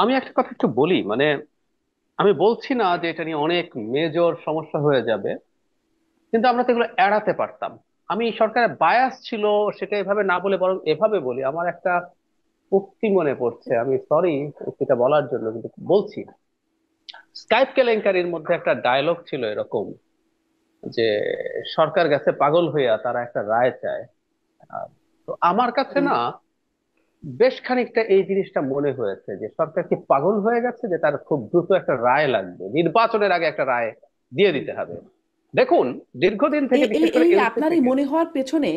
আমি একটা কথা একটু বলি, আমি বলছি না যে এটা নিয়ে অনেক মেজর সমস্যা হয়ে যাবে, কিন্তু আমরা তো এগুলো এড়াতে পারতাম। আমি সরকারের বায়াস ছিল সেটা এভাবে না বলে বরং এভাবে বলি। আমার একটা উক্তি মনে পড়ছে, আমি সরি উক্তিটা বলার জন্য, কিন্তু বলছি। স্কাইপ কেলেঙ্কারির মধ্যে একটা ডায়লগ ছিল এরকম, যে সরকার গেছে পাগল হইয়া, তারা একটা রায় চায়। আহ, তো আমার কাছে হুম। না বেশ খানিকটা এই জিনিসটা মনে হয়েছে যে সরকার কি পাগল হয়ে গেছে, যে তার খুব দ্রুত একটা রায় লাগবে, নির্বাচনের আগে একটা রায় দিয়ে দিতে হবে। দেখুন, দীর্ঘদিন থেকে এই এই বিশেষ করে এই আপনার এনসিপি এই কে। মনে হওয়ার পেছনে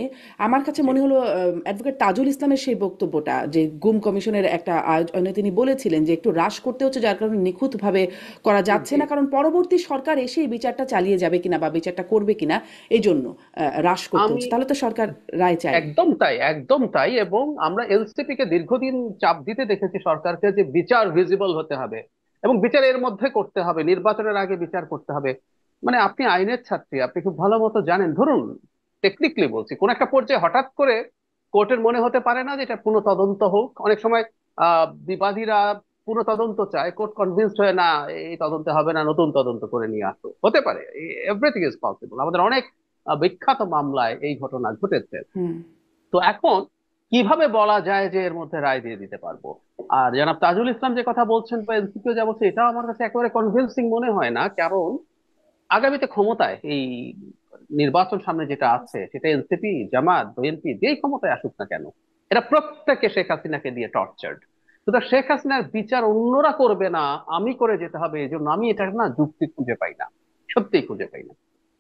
আমার কাছে জি, মনে হলো অ্যাডভোকেট তাজুল ইসলামের সেই বক্তব্যটা, যে গুম কমিশনের একটা আয়োজনে তিনি বলেছিলেন যে একটু হ্রাস করতে হচ্ছে, যার কারণে নিখুঁতভাবে করা যাচ্ছে জি, না, কারণ পরবর্তী সরকার এসে এই বিচারটা চালিয়ে যাবে কিনা বা বিচারটা করবে কিনা এই জন্য হ্রাস করতে আমি হচ্ছে। তাহলে তো সরকার রায় চাই। একদম তাই, একদম তাই। এবং আমরা এনসিপি কে দীর্ঘদিন চাপ দিতে দেখেছি সরকারকে, যে বিচার ভিজিবল হতে হবে এবং বিচার এর মধ্যে করতে হবে, নির্বাচনের আগে বিচার করতে হবে। আপনি আইনের ছাত্রী, আপনি খুব ভালো মতো জানেন। ধরুন, টেকনিক্যালি বলছি, কোন একটা পর্যায়ে হঠাৎ করে কোর্টের মনে হতে পারে না যে এটা পুনঃ তদন্ত হোক। অনেক সময় বিবাদীরা পুনঃ তদন্ত চায়, কোর্ট কনভিন্সড হয়ে না, এই তদন্তে হবে না, নতুন তদন্ত করে নিয়ে আসো, হতে পারে। Everything is possible. আমাদের অনেক বিখ্যাত মামলায় এই ঘটনা ঘটেছে। হুম। তো এখন কিভাবে বলা যায় যে এর মধ্যে রায় দিয়ে দিতে পারবো? আর জনাব তাজুল ইসলাম যে কথা বলছেন বা এনসিপিও যা বলছে, এটাও আমার কাছে একেবারে কনভিন্সিং মনে হয় না। কারণ আগামীতে ক্ষমতায় এই নির্বাচন সামনে যেটা আছে, সেটা এনসিপি, জামাত, বিএনপি যেই ক্ষমতায় আসুক না কেন, এরা প্রত্যেকে শেখ হাসিনাকে দিয়ে টর্চার্ড। সুতরাং শেখ হাসিনার বিচার অন্যরা করবে না, আমি করে যেতে হবে। এই জন্য আমি এটা না যুক্তি খুঁজে পাই না, সত্যিই খুঁজে পাই না।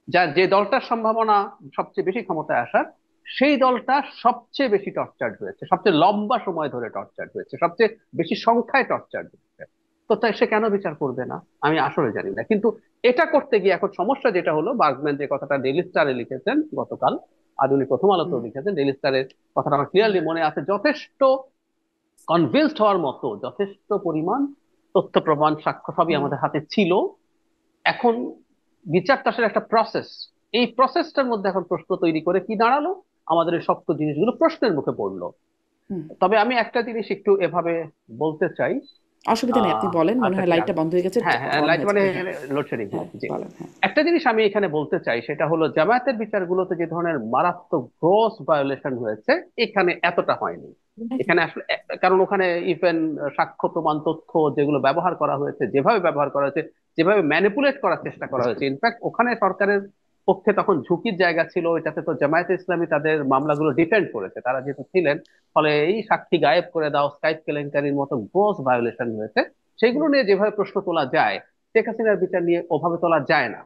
যার যে দলটার সম্ভাবনা সবচেয়ে বেশি ক্ষমতায় আসার, সেই দলটা সবচেয়ে বেশি টর্চার্ড হয়েছে, সবচেয়ে লম্বা সময় ধরে টর্চার্ড হয়েছে, সবচেয়ে বেশি সংখ্যায় টর্চার্ড হয়েছে। তো তাই সে কেন বিচার করবে না, আমি আসলে জানি না। কিন্তু এটা করতে গিয়ে এখন সমস্যা যেটা হলো, বার্গম্যান যে কথাটা ডেইলি স্টারে লিখেছেন গতকাল, আধুনিক প্রথম হুম। আলোতেও লিখেছেন, ডেইলি স্টারের কথাটা আমার হুম। ক্লিয়ারলি মনে আছে। যথেষ্ট কনভিন্সড হওয়ার মতো যথেষ্ট পরিমাণ তথ্য প্রমাণ সাক্ষ্য সবই হুম। আমাদের হাতে ছিল। এখন বিচারটা আসলে একটা প্রসেস। এই প্রসেসটার মধ্যে এখন প্রশ্ন তৈরি করে কি দাঁড়ালো, আমাদের এই শক্ত জিনিসগুলো প্রশ্নের মুখে পড়লো। হুম। তবে আমি একটা জিনিস একটু এভাবে বলতে চাই। অসুবিধা নেই, আপনি বলেন। মনে আচ্ছা, হয় ঠিক লাইটটা আছে। বন্ধ হয়ে গেছে, হ্যাঁ, হ্যাঁ, অন লাইট হয়েছে। হ্যাঁ। লোডশেডিং হ্যাঁ, হয়েছে, জি। বলেন। হ্যাঁ। একটা জিনিস আমি এখানে বলতে চাই, সেটা হলো জামায়াতের বিচারগুলোতে যে ধরনের মারাত্মক গ্রোস ভায়োলেশন হয়েছে, এখানে এতটা হয়নি। এখানে আসলে কারণ ওখানে ইভেন সাক্ষ্য প্রমাণ তথ্য যেগুলো ব্যবহার করা হয়েছে, যেভাবে ব্যবহার করা হয়েছে, যেভাবে ম্যানিপুলেট করার চেষ্টা করা হয়েছে, ইনফ্যাক্ট ওখানে সরকারের পক্ষে তখন ঝুঁকির জায়গা ছিল। এটাতে তো জামায়াতে ইসলামী তাদের মামলাগুলো ডিফেন্ড করেছে, তারা যেহেতু ছিলেন। ফলে এই সাক্ষী গায়েব করে দাও, স্কাইপ কেলেঙ্কারির মতো গ্রোস ভায়োলেশন হয়েছে। সেগুলো নিয়ে যেভাবে প্রশ্ন তোলা যায়, শেখ হাসিনার বিচার নিয়ে ওভাবে তোলা যায় না,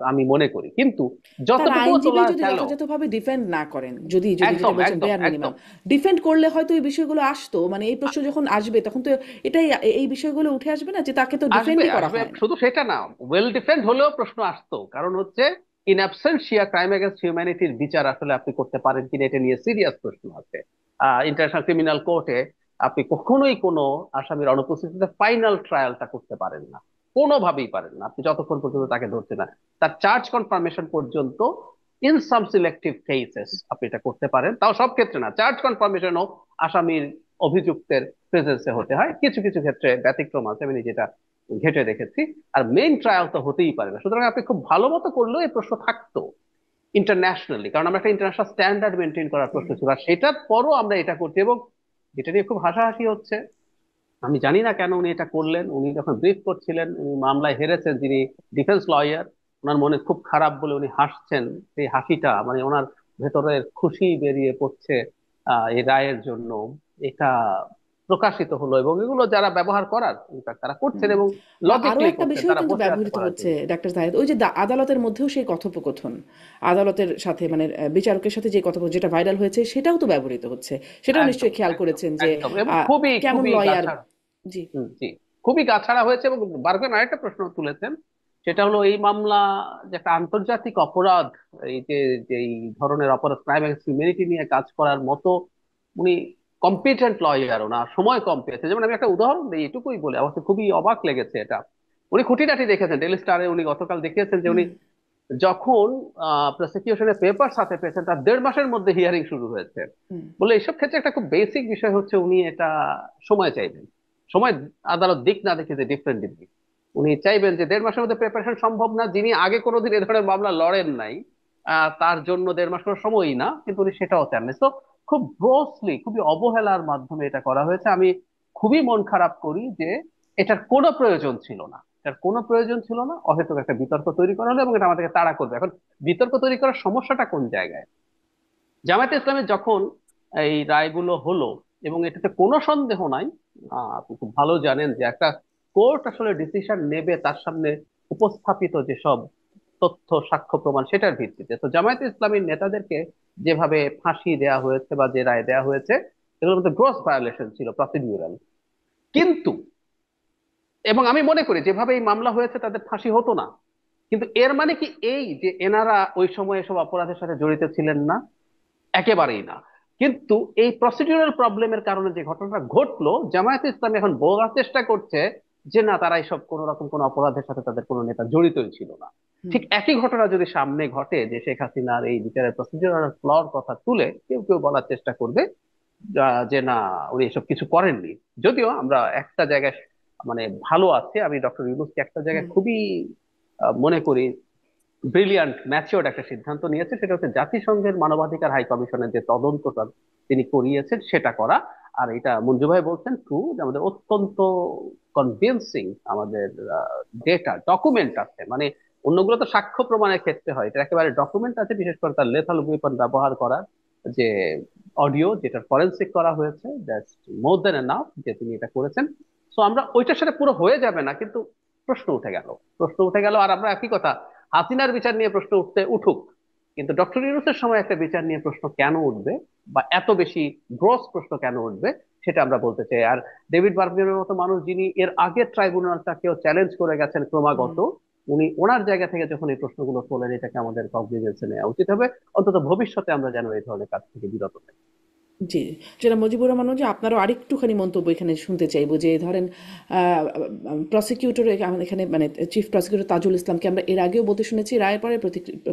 আমি মনে করি। কিন্তু তার যতটুকুও আইনজীবী তোলা যদি গেল। যথাযথভাবে ডিফেন্ড না করেন, যদি যদি যেটা একদম, বলছেন একদম, বেয়ার একদম। মিনিমাম ডিফেন্ড করলে হয়তো এই বিষয়গুলো আসতো, মানে এই প্রশ্ন যখন আসবে তখন তো এটাই, এই বিষয়গুলো উঠে আসবে না যে তাকে তো আসবে, ডিফেন্ডই করা আসবে। হয় না। শুধু সেটা না, ওয়েল ডিফেন্ড হলেও প্রশ্ন আসতো। কারণ হচ্ছে, ইন অ্যাবসেন্সিয়া ক্রাইম এগেনস্ট হিউম্যানিটির বিচার আসলে আপনি করতে পারেন কিনা, এটা নিয়ে সিরিয়াস প্রশ্ন আছে। ইন্টারন্যাশনাল ক্রিমিনাল কোর্টে আপনি কখনোই কোনো আসামির অনুপস্থিতিতে ফাইনাল ট্রায়ালটা করতে পারেন না, কোনোভাবেই পারেন না, আপনি যতক্ষণ পর্যন্ত তাকে ধরছে না। তার চার্জ কনফার্মেশন পর্যন্ত, ইন সাম সিলেক্টিভ কেসেস আপনি এটা করতে পারেন, তাও সব ক্ষেত্রে না। চার্জ কনফার্মেশনও আসামির, অভিযুক্তের প্রেজেন্সে হতে হয়। কিছু কিছু ক্ষেত্রে ব্যতিক্রম আছে, আমি যেটা ঘেটে দেখেছি। আর মেইন ট্রায়াল তো হতেই পারে না। সুতরাং আপনি খুব ভালো মতো করলেও এই প্রশ্ন থাকতো ইন্টারন্যাশনালি, কারণ আমরা একটা ইন্টারন্যাশনাল স্ট্যান্ডার্ড মেনটেন করার প্রশ্ন ছিল। আর সেটার পরও আমরা এটা করছি, এবং যেটা নিয়ে খুব হাসাহাসি হচ্ছে, আমি জানি না কেন উনি এটা করলেন। উনি যখন ব্রিফ করছিলেন, উনি মামলায় হেরেছেন, যিনি ডিফেন্স লয়ার, ওনার মনে খুব খারাপ বলে উনি হাসছেন। সেই হাসিটা ওনার ভেতরের খুশি বেরিয়ে পড়ছে এই রায়ের জন্য। এটা প্রকাশিত হলো, এবং এগুলো যারা ব্যবহার করার, ইনফ্যাক্ট তারা করছেন এবং বা আরো লজিকলি একটা করছেন, বিষয় তারা কিন্তু বসে আছে ব্যবহৃত করার হচ্ছে জন্য। ডাক্তার জাহেদ, ওই যে আদালতের মধ্যেও সেই কথোপকথন, আদালতের সাথে মানে বিচারকের সাথে যে কথোপকথন যেটা ভাইরাল হয়েছে সেটাও তো ব্যবহৃত হচ্ছে। সেটাও একদম, নিশ্চয়ই খেয়াল একদম, করেছেন যে একদম। এবং খুবই কেমন খুবই লয়ার। গাছাড়া। জি। জি, খুবই গাছাড়া হয়েছে। এবং বারবার আরেকটা প্রশ্ন তুলেছেন, সেটা হলো এই মামলা যে একটা আন্তর্জাতিক অপরাধ, এই যে যে এই ধরনের অপরাধ, ক্রাইম এগেন্স্ট হিউম্যানিটি নিয়ে কাজ করার মতো উনি কম্পিটেন্ট লয়ার, ওনার সময় কম পেয়েছে। যেমন আমি একটা উদাহরণ দিই, এটুকুই বলে আমার তো খুবই অবাক লেগেছে এটা। উনি খুঁটিনাটি দেখেছেন, ডেইলি স্টারে উনি গতকাল দেখিয়েছেন যে উনি হুম। যখন প্রসিকিউশনের পেপার সাথে পেয়েছেন, তার 1.5 মাসের মধ্যে হিয়ারিং শুরু হয়েছে। হুম। বলে এইসব ক্ষেত্রে একটা খুব বেসিক বিষয় হচ্ছে উনি এটা সময় চাইবেন। সময় আদালত দিক না দেখে যে ডিফারেন্ট ডিগ্রি, উনি চাইবেন যে 1.5 মাসের মধ্যে প্রিপারেশন সম্ভব না, যিনি আগে কোনোদিন এ ধরনের মামলা লড়েন নাই তার জন্য 1.5 মাস কোনো সময়ই না, কিন্তু উনি সেটাও চান না। তো খুব গ্রোসলি, খুবই অবহেলার মাধ্যমে এটা করা হয়েছে। আমি খুবই মন খারাপ করি যে এটার কোনো প্রয়োজন ছিল না, এটার কোনো প্রয়োজন ছিল না, অহেতুক একটা বিতর্ক তৈরি করা হলো এবং এটা আমাদেরকে তাড়া করবে। এখন বিতর্ক তৈরি করার সমস্যাটা কোন জায়গায়? জামায়াতে ইসলামের যখন এই রায়গুলো হলো, এবং এটাতে কোনো সন্দেহ নাই, আপনি খুব ভালো জানেন যে একটা কোর্ট আসলে ডিসিশন নেবে তার সামনে উপস্থাপিত যেসব তথ্য সাক্ষ্য প্রমাণ সেটার ভিত্তিতে। তো জামায়াতে ইসলামীর নেতাদেরকে যেভাবে ফাঁসি দেয়া হয়েছে বা যে রায় দেয়া হয়েছে, এগুলোর মধ্যে গ্রস ভায়োলেশন ছিল প্রসিডিউরাল। কিন্তু, এবং আমি মনে করি যেভাবে এই মামলা হয়েছে তাদের ফাঁসি হতো না, কিন্তু এর মানে কি এই যে এনারা ওই সময় এসব অপরাধের সাথে জড়িত ছিলেন না? একেবারেই না। কিন্তু এই প্রসিডিউরাল প্রবলেমের কারণে যে ঘটনাটা ঘটলো, জামায়াতে ইসলামী এখন বলার চেষ্টা করছে যে না, তারা এইসব কোন রকম কোন অপরাধের সাথে তাদের কোনো নেতা জড়িতই ছিল না। হুম। ঠিক একই ঘটনা যদি সামনে ঘটে, যে শেখ হাসিনার এই বিচারের প্রসিডিউরাল ফ্লর কথা তুলে কেউ কেউ বলার চেষ্টা করবে যে না, উনি এসব কিছু করেননি। যদিও আমরা একটা জায়গায় মানে ভালো আছে, আমি ডক্টর ইউনূসকে একটা জায়গায় হুম। খুবই মনে করি ব্রিলিয়ান্ট ম্যাচিওর্ড একটা সিদ্ধান্ত নিয়েছে, সেটা হচ্ছে জাতিসংঘের মানবাধিকার হাই কমিশনের যে তদন্তটা তিনি করিয়েছেন সেটা করা। আর এটা মঞ্জু ভাই বলছেন ট্রু, যে আমাদের অত্যন্ত কনভিন্সিং আমাদের ডেটা ডকুমেন্ট আছে। মানে অন্যগুলো তো সাক্ষ্য প্রমাণের ক্ষেত্রে হয়, এটা একেবারে ডকুমেন্ট আছে, বিশেষ করে তার লেথাল ওয়েপন ব্যবহার করার যে অডিও, যেটা ফরেন্সিক করা হয়েছে, দ্যাটস মোর দ্যান এনাফ যে তিনি এটা করেছেন। সো আমরা ওইটার সাথে পুরো হয়ে যাবে না, কিন্তু প্রশ্ন উঠে গেল, প্রশ্ন উঠে গেল। আর আমরা একই কথা, হাসিনার বিচার নিয়ে প্রশ্ন উঠতে উঠুক, কিন্তু ডক্টর ইউনূসের সময় একটা বিচার নিয়ে প্রশ্ন কেন উঠবে, বা এত বেশি গ্রস প্রশ্ন কেন উঠবে, সেটা আমরা বলতে চাই। আর ডেভিড বার্গম্যানের মতো মানুষ, যিনি এর আগে ট্রাইব্যুনালটাকেও চ্যালেঞ্জ করে গেছেন হুম। ক্রমাগত, উনি ওনার জায়গা থেকে যখন এই প্রশ্নগুলো তোলেন, এটাকে আমাদের কগনিজেন্সে নেওয়া উচিত হবে। অন্তত ভবিষ্যতে আমরা যেন এই ধরনের কাজ থেকে বিরত থাকি। জি, জনাব মুজিবুর রহমান, যে আপনারও আরেকটুখানি মন্তব্য এখানে শুনতে চাইবো, যে ধরেন প্রসিকিউটর এখানে মানে চিফ প্রসিকিউটর তাজুল ইসলামকে আমরা এর আগেও বলতে শুনেছি, রায়ের পরে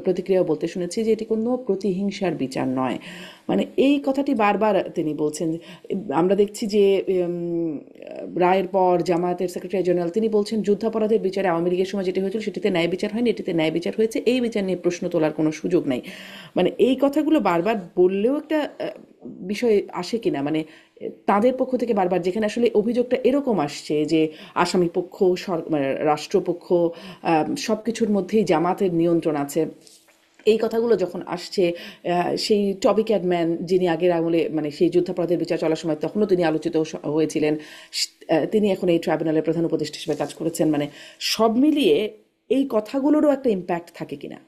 প্রতিক্রিয়াও বলতে শুনেছি যে এটি কোনো প্রতিহিংসার বিচার নয়। মানে এই কথাটি বারবার তিনি বলছেন। আমরা দেখছি যে রায়ের পর জামায়াতের সেক্রেটারি জেনারেল তিনি বলছেন যুদ্ধাপরাধের বিচারে আওয়ামী লীগের সময় যেটি হয়েছিল সেটিতে ন্যায় বিচার হয়নি, এটিতে ন্যায় বিচার হয়েছে, এই বিচার নিয়ে প্রশ্ন তোলার কোনো সুযোগ নেই। মানে এই কথাগুলো বারবার বললেও একটা বিষয় আসে কিনা, মানে তাদের পক্ষ থেকে বারবার, যেখানে আসলে অভিযোগটা এরকম আসছে যে আসামি পক্ষ, মানে রাষ্ট্রপক্ষ, সবকিছুর মধ্যেই জামাতের নিয়ন্ত্রণ আছে। এই কথাগুলো যখন আসছে, সেই টবি ক্যাডম্যান, যিনি আগের আমলে মানে সেই যুদ্ধাপরাধের বিচার চলার সময় তখনও তিনি আলোচিত হয়েছিলেন, তিনি এখন এই ট্রাইব্যুনালের প্রধান উপদেষ্টা হিসেবে কাজ করেছেন। মানে সব মিলিয়ে এই কথাগুলোরও একটা ইম্প্যাক্ট থাকে কিনা?